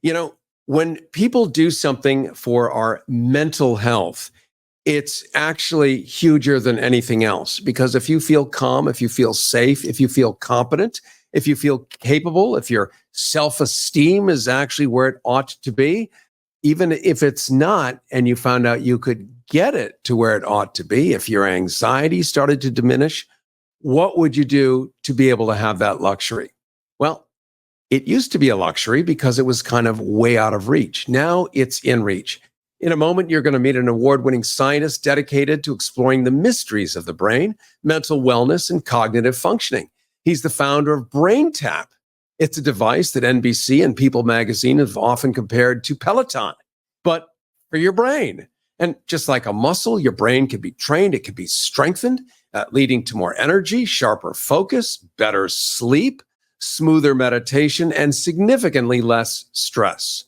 You know, when people do something for our mental health, it's actually huger than anything else. Because if you feel calm, if you feel safe, if you feel competent, if you feel capable, if your self-esteem is actually where it ought to be, even if it's not, and you found out you could get it to where it ought to be, if your anxiety started to diminish, what would you do to be able to have that luxury? Well, it used to be a luxury because it was kind of way out of reach. Now it's in reach. In a moment, you're going to meet an award-winning scientist dedicated to exploring the mysteries of the brain, mental wellness, and cognitive functioning. He's the founder of BrainTap. It's a device that NBC and People magazine have often compared to Peloton, but for your brain. And just like a muscle, your brain can be trained, it can be strengthened, leading to more energy, sharper focus, better sleep, smoother meditation, and significantly less stress,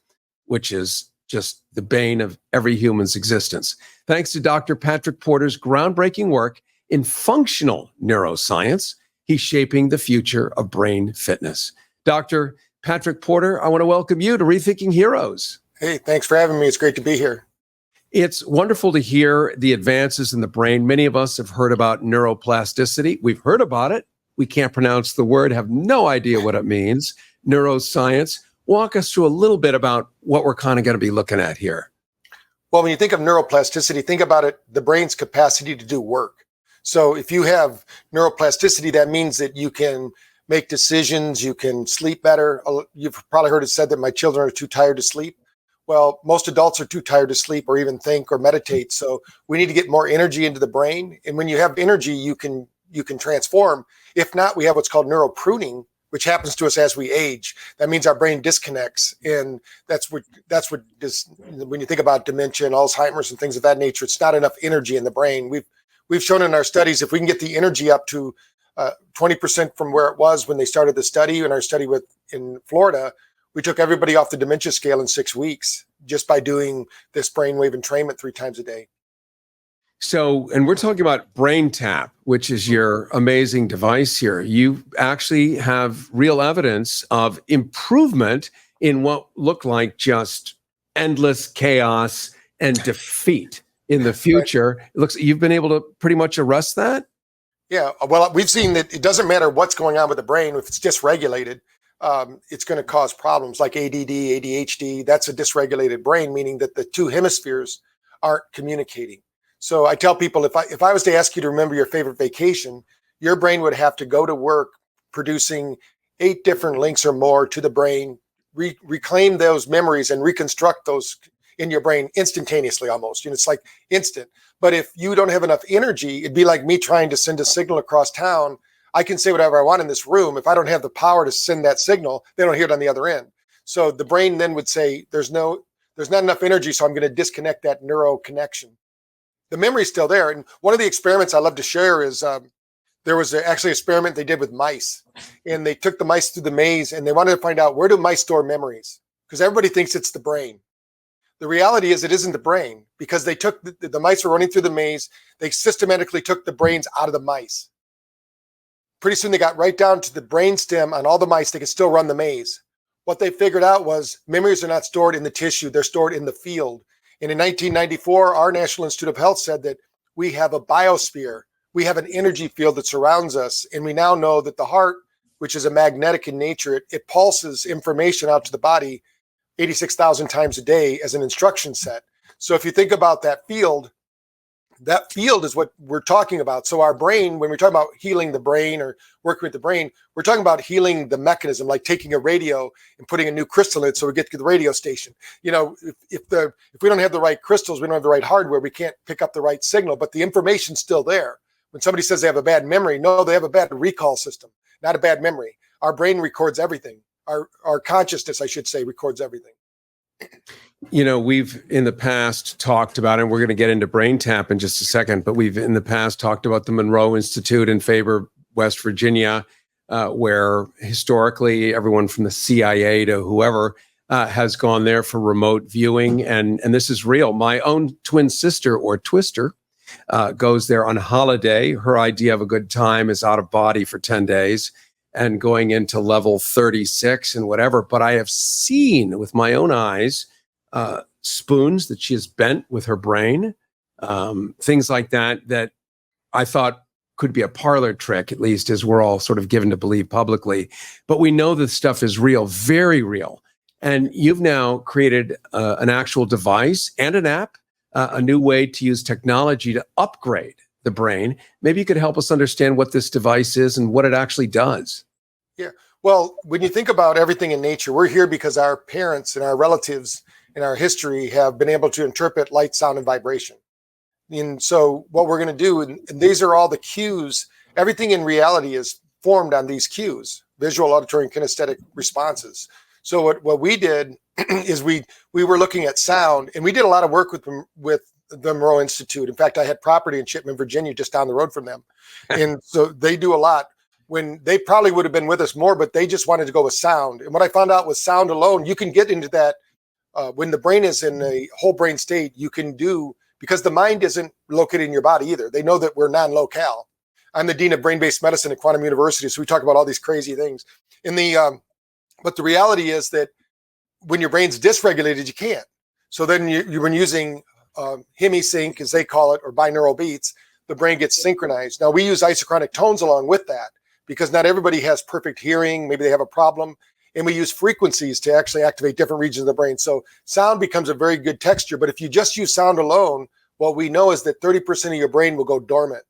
which is just the bane of every human's existence. Thanks to Dr. Patrick Porter's groundbreaking work in functional neuroscience, he's shaping the future of brain fitness. Dr. Patrick Porter, I want to welcome you to Rethinking Heroes. Hey, thanks for having me. It's great to be here. It's wonderful to hear the advances in the brain. Many of us have heard about neuroplasticity. We've heard about it. We can't pronounce the word, have no idea what it means. Neuroscience. Walk us through a little bit about what we're kind of going to be looking at here. Well, when you think of neuroplasticity, think about it, the brain's capacity to do work. So if you have neuroplasticity, that means that you can make decisions, you can sleep better. You've probably heard it said that my children are too tired to sleep. Well, most adults are too tired to sleep or even think or meditate. So we need to get more energy into the brain. And when you have energy, you can transform. If not, we have what's called neuropruning, which happens to us as we age. That means our brain disconnects. And that's what when you think about dementia and Alzheimer's and things of that nature, it's not enough energy in the brain. We've shown in our studies, if we can get the energy up to 20% from where it was when they started the study, in our study in Florida, we took everybody off the dementia scale in 6 weeks just by doing this brainwave entrainment 3 times a day. So, and we're talking about BrainTap, which is your amazing device here. You actually have real evidence of improvement in what looked like just endless chaos and defeat in the future. Right. It looks like you've been able to pretty much arrest that. Yeah, well, we've seen that it doesn't matter what's going on with the brain. If it's dysregulated, it's going to cause problems like ADD, ADHD. That's a dysregulated brain, meaning that the 2 hemispheres aren't communicating. So I tell people, if I was to ask you to remember your favorite vacation, your brain would have to go to work producing 8 different links or more to the brain, reclaim those memories and reconstruct those in your brain instantaneously almost. It's like instant. But if you don't have enough energy, it'd be like me trying to send a signal across town. I can say whatever I want in this room. If I don't have the power to send that signal, they don't hear it on the other end. So the brain then would say, there's not enough energy, so I'm going to disconnect that neuro connection. The memory's still there. And one of the experiments I love to share is there was actually an experiment they did with mice. And they took the mice through the maze and they wanted to find out, where do mice store memories? Because everybody thinks it's the brain. The reality is it isn't the brain, because they took the mice were running through the maze. They systematically took the brains out of the mice. Pretty soon they got right down to the brain stem on all the mice. They could still run the maze. What they figured out was memories are not stored in the tissue. They're stored in the field. And in 1994, our National Institute of Health said that we have a biosphere. We have an energy field that surrounds us. And we now know that the heart, which is a magnetic in nature, it pulses information out to the body 86,000 times a day as an instruction set. So if you think about that field is what we're talking about. So our brain, when we're talking about healing the brain or working with the brain, we're talking about healing the mechanism, like taking a radio and putting a new crystal in it so we get to the radio station. If we don't have the right crystals, we don't have the right hardware, we can't pick up the right signal, but the information's still there. When somebody says they have a bad memory, no, they have a bad recall system, not a bad memory. Our brain records everything. Our consciousness, I should say, records everything. We've in the past talked about, and we're going to get into BrainTap in just a second, but we've in the past talked about the Monroe Institute in Faber, West Virginia, where historically everyone from the CIA to whoever has gone there for remote viewing. And this is real. My own twin sister, or twister, goes there on holiday. Her idea of a good time is out of body for 10 days. and going into level 36 and whatever. But I have seen with my own eyes spoons that she has bent with her brain, things like that, that I thought could be a parlor trick, at least as we're all sort of given to believe publicly. But we know this stuff is real, very real. And you've now created an actual device and an app, a new way to use technology to upgrade the brain. Maybe you could help us understand what this device is and what it actually does. Yeah. Well, when you think about everything in nature, we're here because our parents and our relatives in our history have been able to interpret light, sound, and vibration. And so what we're going to do, and these are all the cues, everything in reality is formed on these cues, visual, auditory, and kinesthetic responses. So what we did is we were looking at sound, and we did a lot of work with the Monroe Institute. In fact, I had property in Chipman, Virginia, just down the road from them. And so they do a lot. When they probably would have been with us more, but they just wanted to go with sound. And what I found out with sound alone, you can get into that when the brain is in a whole brain state, you can do, because the mind isn't located in your body either. They know that we're non-locale. I'm the dean of brain-based medicine at Quantum University, so we talk about all these crazy things. But the reality is that when your brain's dysregulated, you can't. So then you've been using hemi sync, as they call it, or binaural beats. The brain gets synchronized. Now, we use isochronic tones along with that because not everybody has perfect hearing. Maybe they have a problem. And we use frequencies to actually activate different regions of the brain. So sound becomes a very good texture. But if you just use sound alone, what we know is that 30% of your brain will go dormant.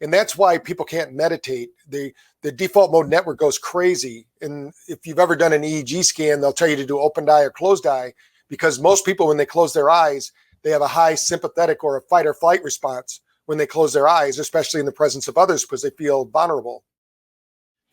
And that's why people can't meditate. The default mode network goes crazy. And if you've ever done an EEG scan, they'll tell you to do open eye or closed eye, because most people, when they close their eyes, they have a high sympathetic or a fight or flight response when they close their eyes, especially in the presence of others, because they feel vulnerable.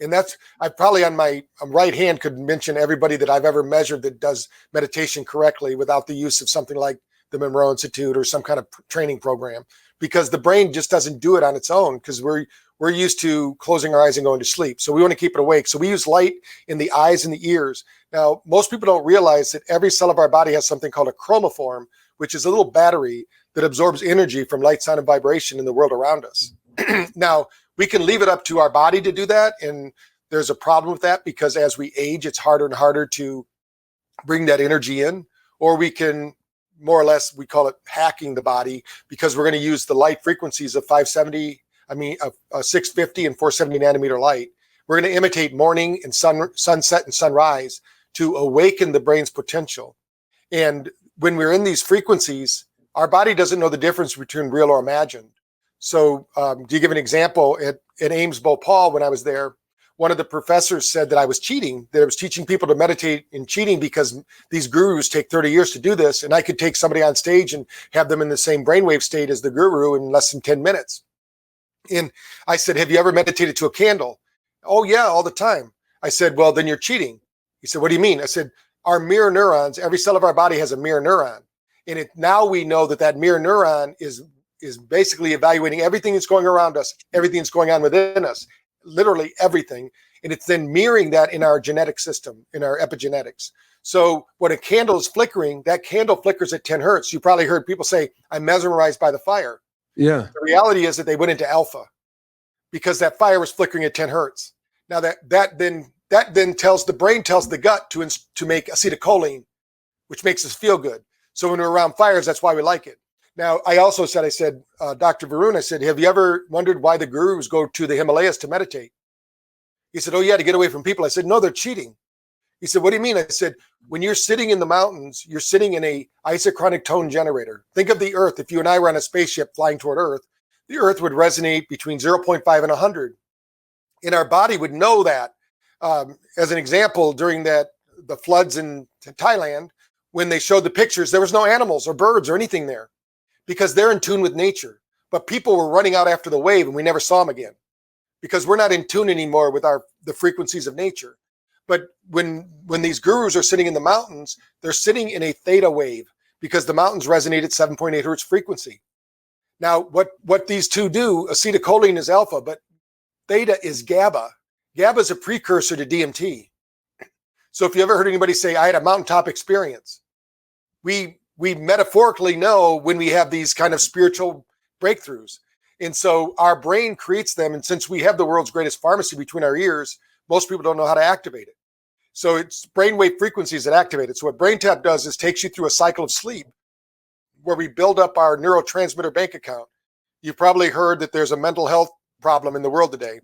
And that's, I probably on my right hand could mention everybody that I've ever measured that does meditation correctly without the use of something like the Monroe Institute or some kind of training program, because the brain just doesn't do it on its own, because we're used to closing our eyes and going to sleep. So we want to keep it awake. So we use light in the eyes and the ears. Now, most people don't realize that every cell of our body has something called a chromophore, which is a little battery that absorbs energy from light, sound, and vibration in the world around us. Now, we can leave it up to our body to do that. And there's a problem with that, because as we age, it's harder and harder to bring that energy in. Or we can, more or less, we call it hacking the body, because we're going to use the light frequencies of 650 and 470 nanometer light. We're going to imitate morning and sunset and sunrise to awaken the brain's potential. And when we're in these frequencies, our body doesn't know the difference between real or imagined. So to give an example, at Ames Bhopal, when I was there, one of the professors said that I was cheating, that I was teaching people to meditate and cheating because these gurus take 30 years to do this. And I could take somebody on stage and have them in the same brainwave state as the guru in less than 10 minutes. And I said, have you ever meditated to a candle? Oh, yeah, all the time. I said, well, then you're cheating. He said, what do you mean? I said, our mirror neurons, every cell of our body has a mirror neuron. And now we know that mirror neuron is basically evaluating everything that's going around us, everything that's going on within us, literally everything. And it's then mirroring that in our genetic system, in our epigenetics. So when a candle is flickering, that candle flickers at 10 hertz. You probably heard people say, I'm mesmerized by the fire. Yeah. The reality is that they went into alpha because that fire was flickering at 10 hertz. Now that then tells the brain, tells the gut to make acetylcholine, which makes us feel good. So when we're around fires, that's why we like it. Now, I said, Dr. Varun, I said, have you ever wondered why the gurus go to the Himalayas to meditate? He said, oh, yeah, to get away from people. I said, no, they're cheating. He said, what do you mean? I said, when you're sitting in the mountains, you're sitting in a isochronic tone generator. Think of the Earth. If you and I were on a spaceship flying toward Earth, the Earth would resonate between 0.5 and 100. And our body would know that. As an example, during the floods in Thailand, when they showed the pictures, there was no animals or birds or anything there, because they're in tune with nature. But people were running out after the wave, and we never saw them again, because we're not in tune anymore with the frequencies of nature. But when these gurus are sitting in the mountains, they're sitting in a theta wave, because the mountains resonate at 7.8 hertz frequency. Now, what these two do, acetylcholine is alpha, but theta is GABA. GABA is a precursor to DMT. So if you ever heard anybody say, I had a mountaintop experience, we metaphorically know when we have these kind of spiritual breakthroughs. And so our brain creates them. And since we have the world's greatest pharmacy between our ears, Most people don't know how to activate it. So it's brainwave frequencies that activate it. So what BrainTap does is takes you through a cycle of sleep where we build up our neurotransmitter bank account. You've probably heard that there's a mental health problem in the world today.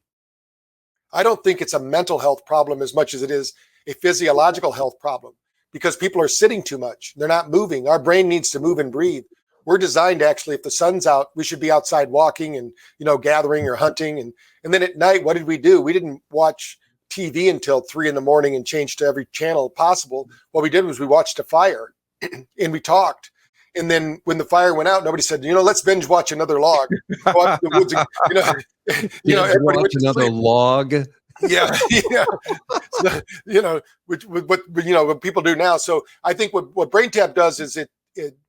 I don't think it's a mental health problem as much as it is a physiological health problem, because people are sitting too much. They're not moving. Our brain needs to move and breathe. We're designed actually, if the sun's out, we should be outside walking and, gathering or hunting. And then at night, what did we do? We didn't watch TV until 3 a.m. and change to every channel possible. What we did was we watched a fire and we talked. And then when the fire went out, nobody said, let's binge watch another log. Go out to the woods, everybody watch another log. Yeah, yeah. So, what people do now. So I think what BrainTap does is it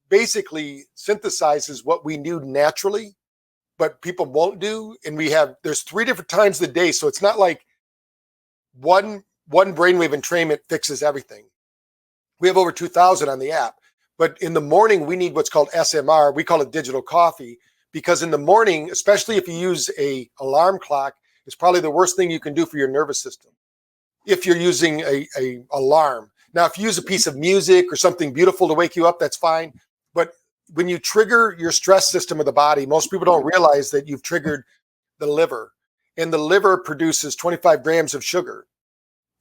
basically synthesizes what we knew naturally, but people won't do. And there's 3 different times of the day. So it's not like one brainwave entrainment fixes everything. We have over 2,000 on the app. But in the morning, we need what's called SMR. We call it digital coffee, because in the morning, especially if you use a alarm clock, it's probably the worst thing you can do for your nervous system. If you're using a alarm. Now, if you use a piece of music or something beautiful to wake you up, that's fine. But when you trigger your stress system of the body, most people don't realize that you've triggered the liver. And the liver produces 25 grams of sugar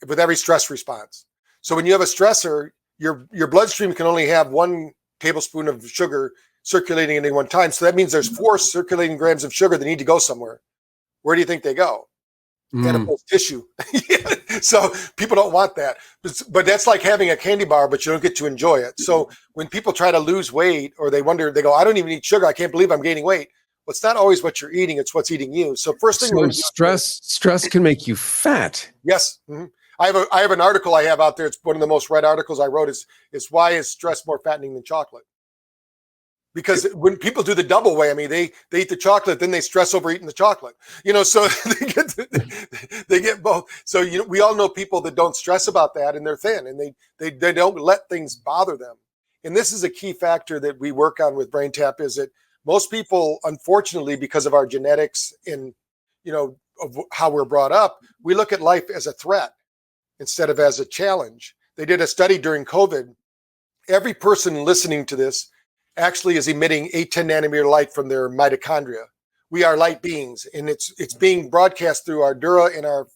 with every stress response. So when you have a stressor, your bloodstream can only have 1 tablespoon of sugar circulating at any one time. So that means there's 4 circulating grams of sugar that need to go somewhere. Where do you think they go? Adipose tissue. So people don't want that. But that's like having a candy bar, but you don't get to enjoy it. So when people try to lose weight, or they go, I don't even eat sugar. I can't believe I'm gaining weight. Well, it's not always what you're eating. It's what's eating you. So first thing, stress can make you fat. Yes. Mm-hmm. I have an article I have out there. It's one of the most read articles I wrote is why is stress more fattening than chocolate? Because when people do the double way, they eat the chocolate, then they stress over eating the chocolate, so they get both. So, we all know people that don't stress about that, and they're thin, and they don't let things bother them. And this is a key factor that we work on with BrainTap, is that most people, unfortunately, because of our genetics and, of how we're brought up, we look at life as a threat instead of as a challenge. They did a study during COVID. Every person listening to this actually is emitting 8-10 nanometer light from their mitochondria. We are light beings, and it's being broadcast through our dura and our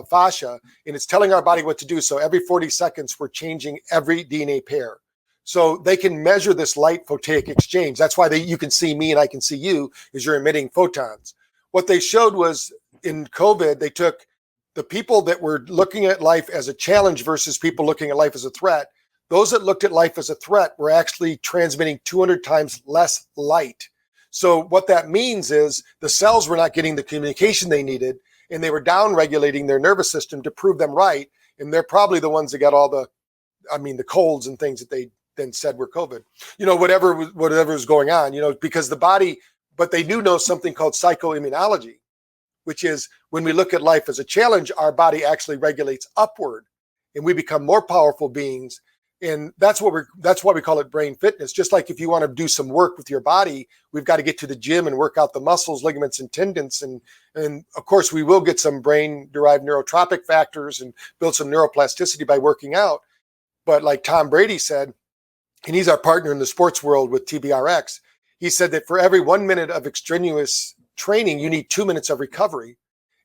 fascia, and it's telling our body what to do. So every 40 seconds, we're changing every DNA pair. So they can measure this light photonic exchange. That's why you can see me and I can see you, is you're emitting photons. What they showed was in COVID, they took the people that were looking at life as a challenge versus people looking at life as a threat. Those that looked at life as a threat were actually transmitting 200 times less light. So what that means is the cells were not getting the communication they needed, and they were down-regulating their nervous system to prove them right. And they're probably the ones that got all the colds and things that they then said were COVID. Whatever was going on, because the body, but they do know something called psychoimmunology, which is when we look at life as a challenge, our body actually regulates upward, and we become more powerful beings. And that's why we call it brain fitness. Just like if you want to do some work with your body, we've got to get to the gym and work out the muscles, ligaments, and tendons. And of course, we will get some brain-derived neurotropic factors and build some neuroplasticity by working out. But like Tom Brady said, and he's our partner in the sports world with TBRX, he said that for every 1 minute of extraneous training, you need 2 minutes of recovery.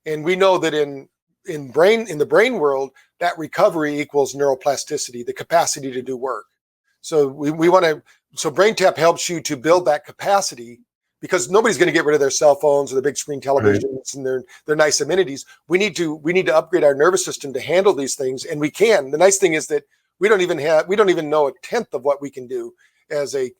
And we know that in the brain world, that recovery equals neuroplasticity, the capacity to do work. So we want to. So BrainTap helps you to build that capacity, because nobody's going to get rid of their cell phones or the big screen televisions and their nice amenities. We need to upgrade our nervous system to handle these things, and we can. The nice thing is that we don't even know a tenth of what we can do as a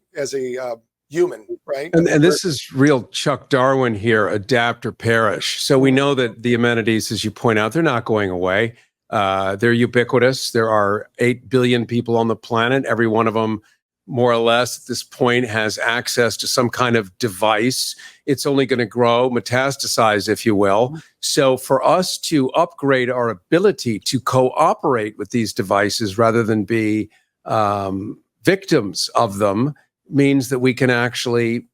human, right? And this is real Chuck Darwin here, adapt or perish. So we know that the amenities, as you point out, they're not going away. They're ubiquitous. There are 8 billion people on the planet. Every one of them, more or less, at this point, has access to some kind of device. It's only going to grow, metastasize, if you will. So for us to upgrade our ability to cooperate with these devices rather than be victims of them means that we can actually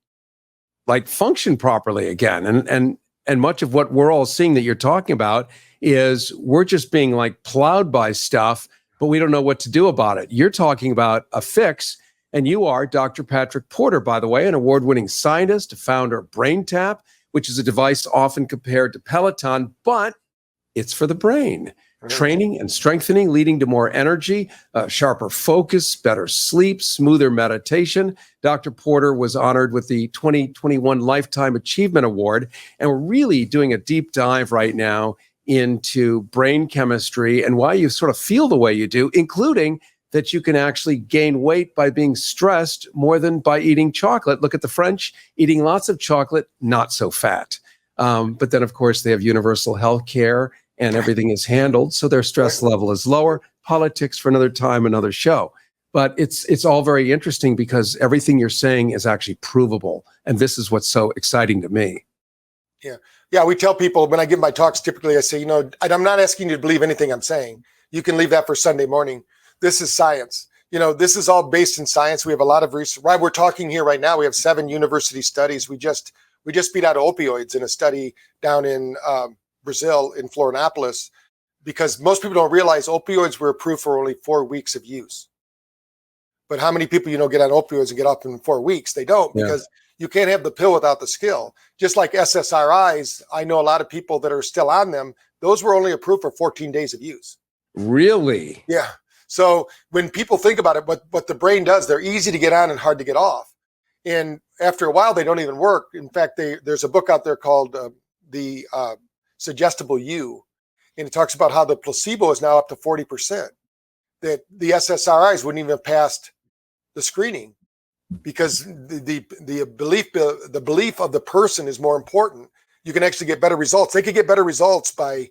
function properly again. And And much of what we're all seeing that you're talking about is we're just being like plowed by stuff, but we don't know what to do about it. You're talking about a fix, and you are Dr. Patrick Porter, by the way, an award-winning scientist, founder of BrainTap, which is a device often compared to Peloton, but it's for the brain. Training and strengthening, leading to more energy, sharper focus, better sleep, smoother meditation. Dr. Porter was honored with the 2021 Lifetime Achievement Award. And we're really doing a deep dive right now into brain chemistry and why you sort of feel the way you do, including that you can actually gain weight by being stressed more than by eating chocolate. Look at the French, eating lots of chocolate, not so fat. But then, of course, they have universal health care and everything is handled, so their stress level is lower. Politics for another time, another show. But it's all very interesting because everything you're saying is actually provable. And this is what's so exciting to me. Yeah, we tell people when I give my talks, typically I say, I'm not asking you to believe anything I'm saying. You can leave that for Sunday morning. This is science. This is all based in science. We have a lot of research. Right, we're talking here right now. We have 7 university studies. We just beat out opioids in a study down in Brazil, in Florianopolis, because most people don't realize opioids were approved for only 4 weeks of use. But how many people get on opioids and get off in 4 weeks? They don't, because you can't have the pill without the skill. Just like SSRIs, I know a lot of people that are still on them. Those were only approved for 14 days of use. Really? Yeah. So when people think about it, what the brain does, they're easy to get on and hard to get off. And after a while, they don't even work. In fact, there's a book out there called The Suggestible You, and it talks about how the placebo is now up to 40%. That the SSRIs wouldn't even have passed the screening because the belief of the person is more important. You can actually get better results. They could get better results by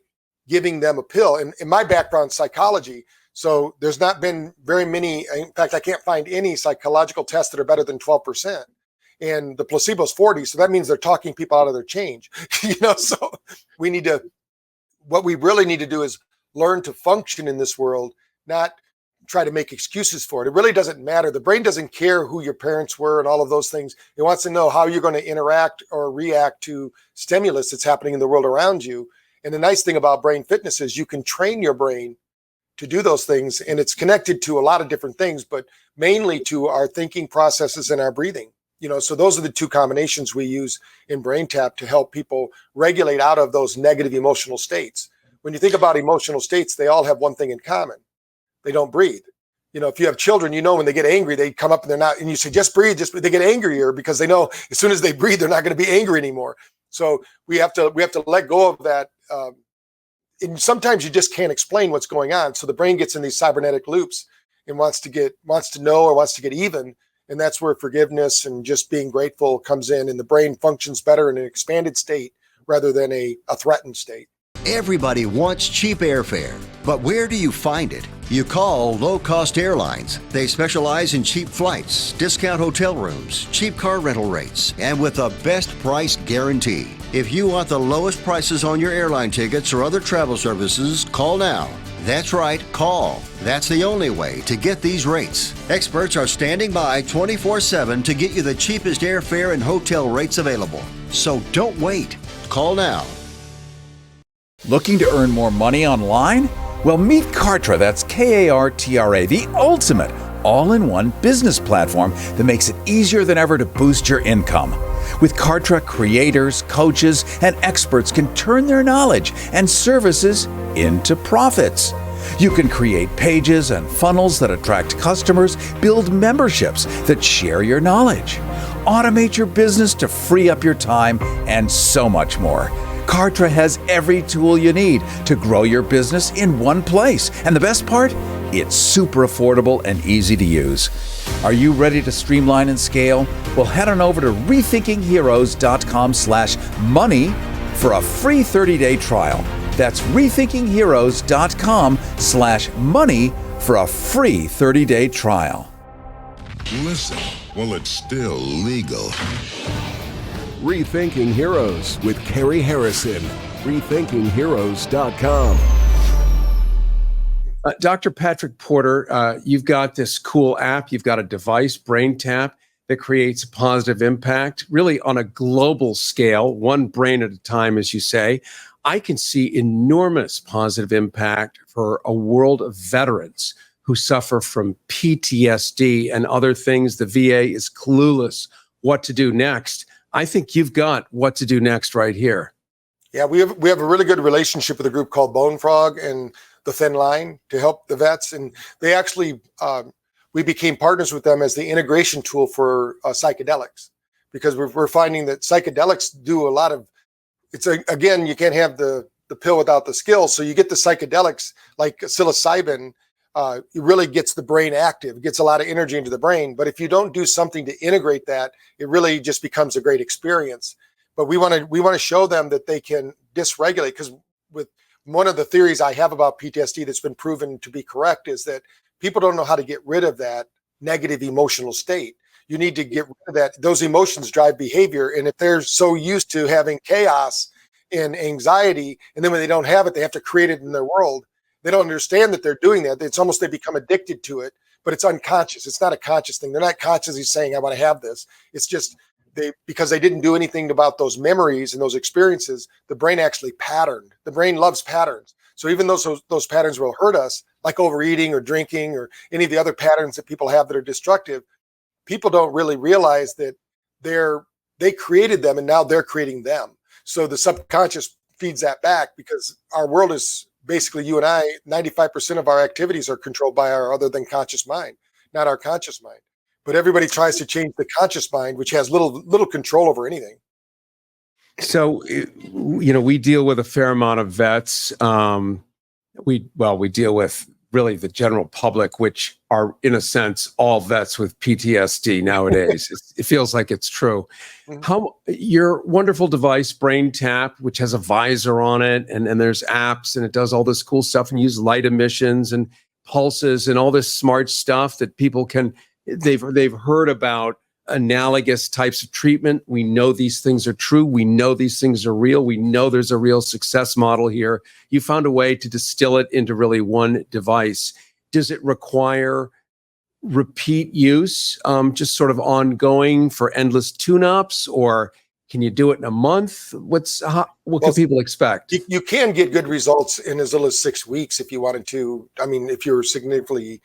giving them a pill. And in my background, psychology, so there's not been very many. In fact, I can't find any psychological tests that are better than 12%. And the placebo is 40. So that means they're talking people out of their change, so what we really need to do is learn to function in this world, not try to make excuses for it. It really doesn't matter. The brain doesn't care who your parents were and all of those things. It wants to know how you're going to interact or react to stimulus that's happening in the world around you. And the nice thing about brain fitness is you can train your brain to do those things. And it's connected to a lot of different things, but mainly to our thinking processes and our breathing. So those are the 2 combinations we use in BrainTap to help people regulate out of those negative emotional states. When you think about emotional states, they all have one thing in common. They don't breathe. If you have children, when they get angry, they come up and they're not, and you say, just breathe, they get angrier because they know as soon as they breathe, they're not going to be angry anymore. So we have to let go of that. And sometimes you just can't explain what's going on. So the brain gets in these cybernetic loops and wants to know or wants to get even. And that's where forgiveness and just being grateful comes in, and the brain functions better in an expanded state rather than a threatened state. Everybody wants cheap airfare, but where do you find it? You call low-cost airlines. They specialize in cheap flights, discount hotel rooms, cheap car rental rates, and with a best price guarantee. If you want the lowest prices on your airline tickets or other travel services, call now. That's right, call. That's the only way to get these rates. Experts are standing by 24/7 to get you the cheapest airfare and hotel rates available. So don't wait. Call now. Looking to earn more money online? Well, meet Kartra, that's Kartra, the ultimate all-in-one business platform that makes it easier than ever to boost your income. With Kartra, creators, coaches, and experts can turn their knowledge and services into profits. You can create pages and funnels that attract customers, build memberships that share your knowledge, automate your business to free up your time, and so much more. Kartra has every tool you need to grow your business in one place. And the best part? It's super affordable and easy to use. Are you ready to streamline and scale? Well, head on over to rethinkingheroes.com/money for a free 30-day trial. That's rethinkingheroes.com/money for a free 30-day trial. Listen while it's still legal. Rethinking Heroes with Cary Harrison. rethinkingheroes.com. Dr. Patrick Porter, you've got this cool app. You've got a device, BrainTap. that creates a positive impact, really on a global scale, one brain at a time, as you say, I can see enormous positive impact for a world of veterans who suffer from PTSD and other things. The VA is clueless what to do next. I think you've got what to do next right here. Yeah, we have a really good relationship with a group called Bone Frog and the Thin Line to help the vets, and they actually we became partners with them as the integration tool for psychedelics, because we're finding that psychedelics do a lot of. Again, you can't have the pill without the skill, so you get the psychedelics like psilocybin. It really gets the brain active, gets a lot of energy into the brain. But if you don't do something to integrate that, it really just becomes a great experience. But we want to show them that they can dysregulate, because with one of the theories I have about PTSD that's been proven to be correct is that people don't know how to get rid of that negative emotional state. You need to get rid of that. Those emotions drive behavior. And if they're so used to having chaos and anxiety, and then when they don't have it, they have to create it in their world. They don't understand that they're doing that. It's almost they become addicted to it, but it's unconscious. It's not a conscious thing. They're not consciously saying, I want to have this. It's just because they didn't do anything about those memories and those experiences, the brain actually patterned. The brain loves patterns. So even though those patterns will hurt us, like overeating or drinking or any of the other patterns that people have that are destructive, people don't really realize that they created them and now they're creating them. So the subconscious feeds that back, because our world is basically, you and I, 95% of our activities are controlled by our other than conscious mind, not our conscious mind. But everybody tries to change the conscious mind, which has little control over anything. So, we deal with a fair amount of vets. We deal with really the general public, which are, in a sense, all vets with PTSD nowadays. It feels like it's true. Mm-hmm. Your wonderful device, Brain Tap, which has a visor on it, and there's apps, and it does all this cool stuff and use light emissions and pulses and all this smart stuff that people they've heard about analogous types of treatment. We know these things are true. We know these things are real. We know there's a real success model here. You found a way to distill it into really one device. Does it require repeat use, just sort of ongoing for endless tune-ups, or can you do it in a month? What can people expect? You can get good results in as little as 6 weeks if you wanted to. I mean, if you're significantly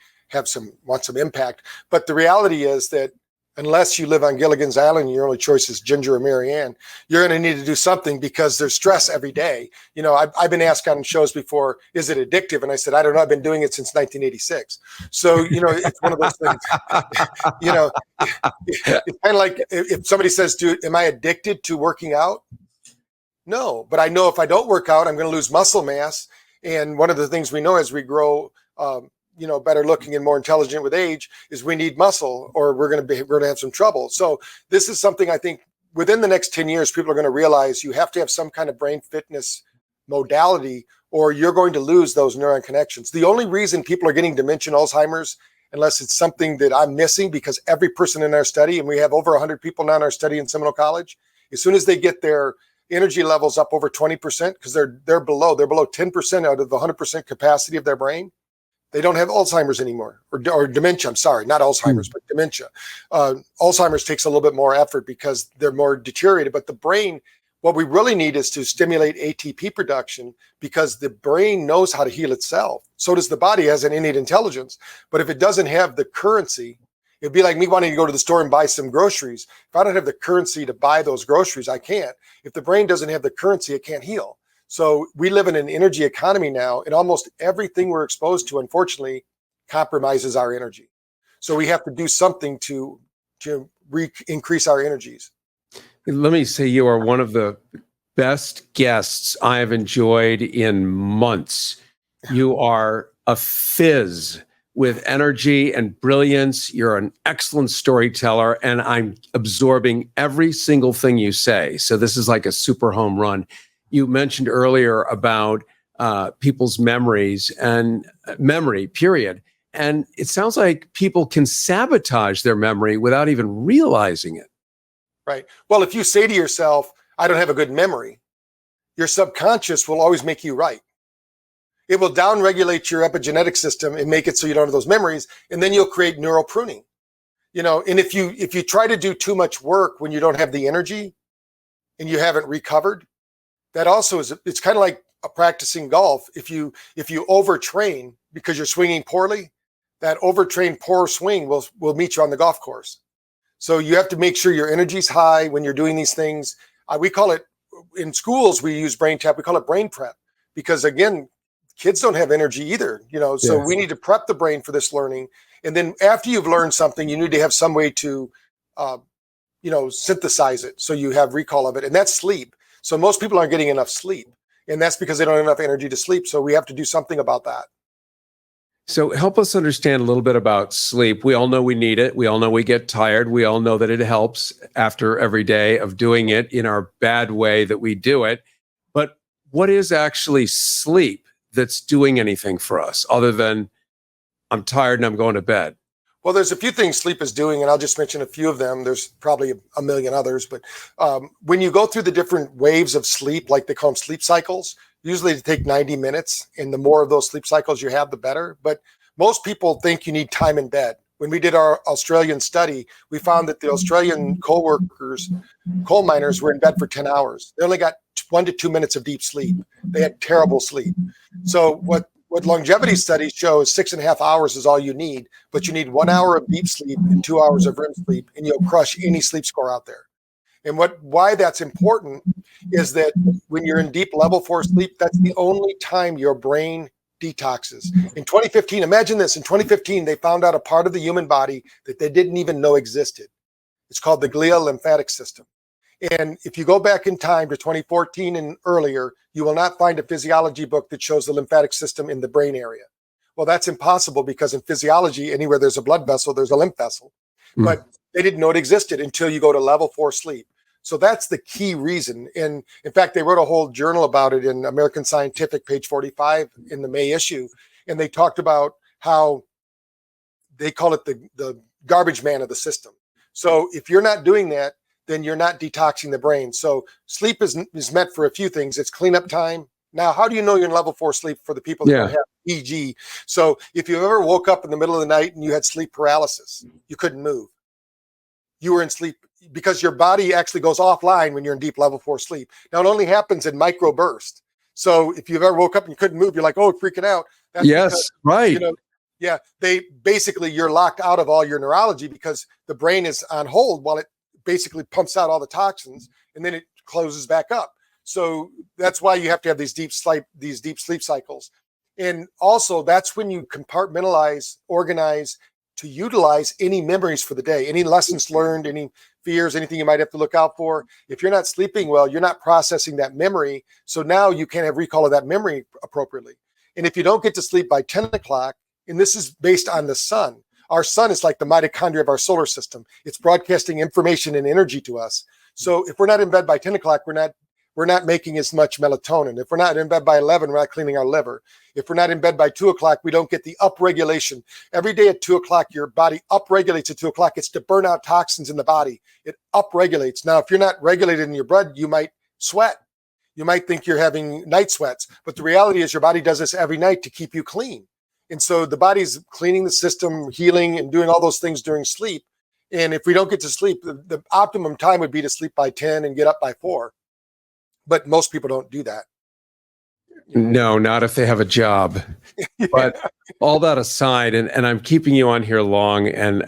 want some impact. But the reality is that unless you live on Gilligan's Island and your only choice is Ginger or Marianne, you're going to need to do something, because there's stress every day. I've been asked on shows before, is it addictive? And I said, I don't know. I've been doing it since 1986. So, it's one of those things, it's kind of like if somebody says, am I addicted to working out? No, but I know if I don't work out, I'm going to lose muscle mass. And one of the things we know as we grow, better looking and more intelligent with age, is we need muscle, or we're going to have some trouble. So this is something I think within the next 10 years, people are going to realize you have to have some kind of brain fitness modality, or you're going to lose those neuron connections. The only reason people are getting dementia, Alzheimer's, unless it's something that I'm missing, because every person in our study, and we have over 100 people now in our study in Seminole College, as soon as they get their energy levels up over 20%, because they're below 10% out of the 100% capacity of their brain, they don't have Alzheimer's anymore, or dementia. I'm sorry, not Alzheimer's, but dementia. Alzheimer's takes a little bit more effort because they're more deteriorated. But the brain, what we really need is to stimulate ATP production, because the brain knows how to heal itself. So does the body, has an innate intelligence. But if it doesn't have the currency, it'd be like me wanting to go to the store and buy some groceries. If I don't have the currency to buy those groceries, I can't. If the brain doesn't have the currency, it can't heal. So we live in an energy economy now, and almost everything we're exposed to, unfortunately, compromises our energy. So we have to do something to increase our energies. Let me say, you are one of the best guests I have enjoyed in months. You are a fizz with energy and brilliance. You're an excellent storyteller, and I'm absorbing every single thing you say. So this is like a super home run. You mentioned earlier about people's memories and memory, period. And it sounds like people can sabotage their memory without even realizing it. Right. Well, if you say to yourself, I don't have a good memory, your subconscious will always make you right. It will downregulate your epigenetic system and make it so you don't have those memories. And then you'll create neural pruning. And if you try to do too much work when you don't have the energy and you haven't recovered, that also it's kind of like practicing golf. If you overtrain because you're swinging poorly, that overtrained poor swing will meet you on the golf course. So you have to make sure your energy's high when you're doing these things. We call it, in schools, we use brain tap. We call it brain prep because, again, kids don't have energy either, so Yes. we need to prep the brain for this learning. And then after you've learned something, you need to have some way to, synthesize it so you have recall of it. And that's sleep. So most people aren't getting enough sleep. And that's because they don't have enough energy to sleep. So we have to do something about that. So help us understand a little bit about sleep. We all know we need it. We all know we get tired. We all know that it helps after every day of doing it in our bad way that we do it. But what is actually sleep that's doing anything for us other than I'm tired and I'm going to bed? Well, there's a few things sleep is doing, and I'll just mention a few of them. There's probably a million others, but when you go through the different waves of sleep, like they call them sleep cycles, usually they take 90 minutes, and the more of those sleep cycles you have, the better. But most people think you need time in bed. When we did our Australian study, we found that the Australian coal miners were in bed for 10 hours. They only got 1 to 2 minutes of deep sleep. They had terrible sleep. So what longevity studies show is 6.5 hours is all you need, but you need 1 hour of deep sleep and 2 hours of REM sleep, and you'll crush any sleep score out there. And why that's important is that when you're in deep level 4 sleep, that's the only time your brain detoxes. In 2015, imagine this, in 2015, they found out a part of the human body that they didn't even know existed. It's called the glial lymphatic system. And if you go back in time to 2014 and earlier, you will not find a physiology book that shows the lymphatic system in the brain area. Well, that's impossible because in physiology, anywhere there's a blood vessel, there's a lymph vessel. But they didn't know it existed until you go to level 4 sleep. So that's the key reason. And in fact, they wrote a whole journal about it in American Scientific, page 45 in the May issue. And they talked about how they call it the garbage man of the system. So if you're not doing that, then you're not detoxing the brain. So sleep is meant for a few things. It's cleanup time. Now, how do you know you're in level 4 sleep for the people that don't have EG? So if you ever woke up in the middle of the night and you had sleep paralysis, you couldn't move. You were in sleep because your body actually goes offline when you're in deep level 4 sleep. Now, it only happens in micro bursts. So if you've ever woke up and you couldn't move, you're like, oh, freaking out. That's because, right. you're locked out of all your neurology because the brain is on hold while it basically pumps out all the toxins and then it closes back up. So that's why you have to have these deep sleep cycles. And also that's when you compartmentalize, organize to utilize any memories for the day, any lessons learned, any fears, anything you might have to look out for. If you're not sleeping well, you're not processing that memory. So now you can't have recall of that memory appropriately. And if you don't get to sleep by 10 o'clock, and this is based on the sun, our sun is like the mitochondria of our solar system. It's broadcasting information and energy to us. So if we're not in bed by 10 o'clock, we're not making as much melatonin. If we're not in bed by 11, we're not cleaning our liver. If we're not in bed by 2 o'clock, we don't get the upregulation. Every day at 2 o'clock, your body upregulates at 2 o'clock. It's to burn out toxins in the body. It upregulates. Now, if you're not regulated in your blood, you might sweat. You might think you're having night sweats. But the reality is your body does this every night to keep you clean. And so the body's cleaning the system, healing, and doing all those things during sleep. And if we don't get to sleep, the optimum time would be to sleep by 10 and get up by 4. But most people don't do that. No, not if they have a job. But all that aside, and I'm keeping you on here long, and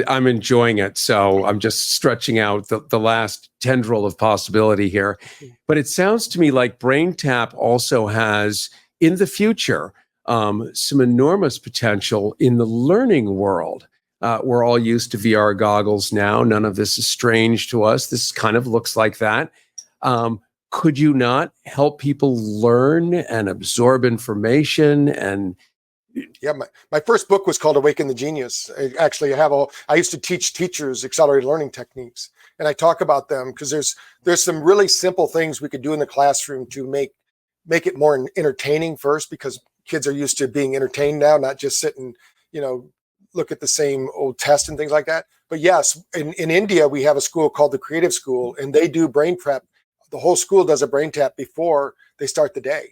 I'm enjoying it. So I'm just stretching out the last tendril of possibility here. But it sounds to me like BrainTap also has, in the future, some enormous potential in the learning world. We're all used to VR goggles now. None of this is strange to us. This kind of looks like that. Could you not help people learn and absorb information? And my first book was called Awaken the Genius. I used to teach teachers accelerated learning techniques, and I talk about them because there's some really simple things we could do in the classroom to make it more entertaining first, because kids are used to being entertained now, not just sit and look at the same old test and things like that. But yes, in India we have a school called the Creative School, and they do brain prep. The whole school does a brain tap before they start the day.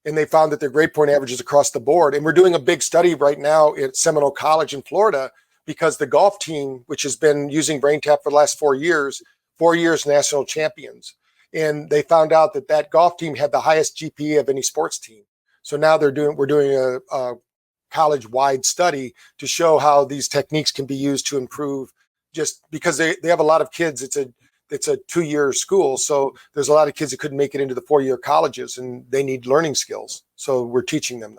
And they found that their grade point averages across the board. And we're doing a big study right now at Seminole College in Florida, because the golf team, which has been using BrainTap for the last 4 years national champions. And they found out that that golf team had the highest GPA of any sports team. So now we're doing a college-wide study to show how these techniques can be used to improve, just because they have a lot of kids. It's a 2-year school. So there's a lot of kids that couldn't make it into the 4-year colleges, and they need learning skills. So we're teaching them.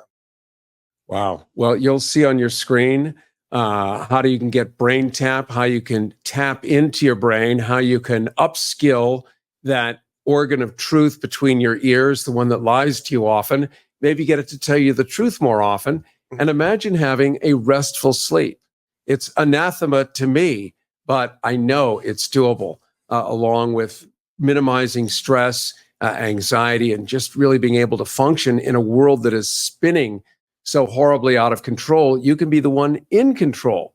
Wow. Well, you'll see on your screen how you can get BrainTap, how you can tap into your brain, how you can upskill that organ of truth between your ears, the one that lies to you often, maybe get it to tell you the truth more often. And imagine having a restful sleep. It's anathema to me, but I know it's doable, along with minimizing stress, anxiety, and just really being able to function in a world that is spinning so horribly out of control. You can be the one in control.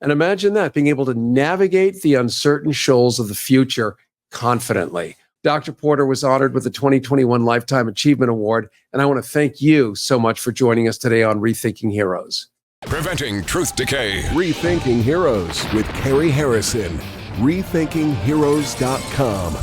And imagine that, being able to navigate the uncertain shoals of the future confidently. Dr. Porter was honored with the 2021 Lifetime Achievement Award, and I want to thank you so much for joining us today on Rethinking Heroes. Preventing truth decay. Rethinking Heroes with Cary Harrison. RethinkingHeroes.com.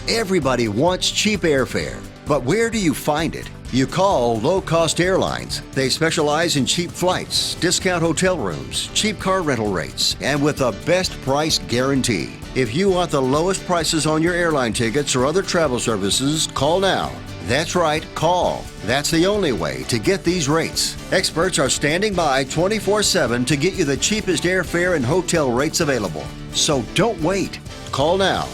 Everybody wants cheap airfare, but where do you find it? You call low-cost airlines. They specialize in cheap flights, discount hotel rooms, cheap car rental rates, and with a best price guarantee. If you want the lowest prices on your airline tickets or other travel services, call now. That's right, call. That's the only way to get these rates. Experts are standing by 24/7 to get you the cheapest airfare and hotel rates available. So don't wait. Call now.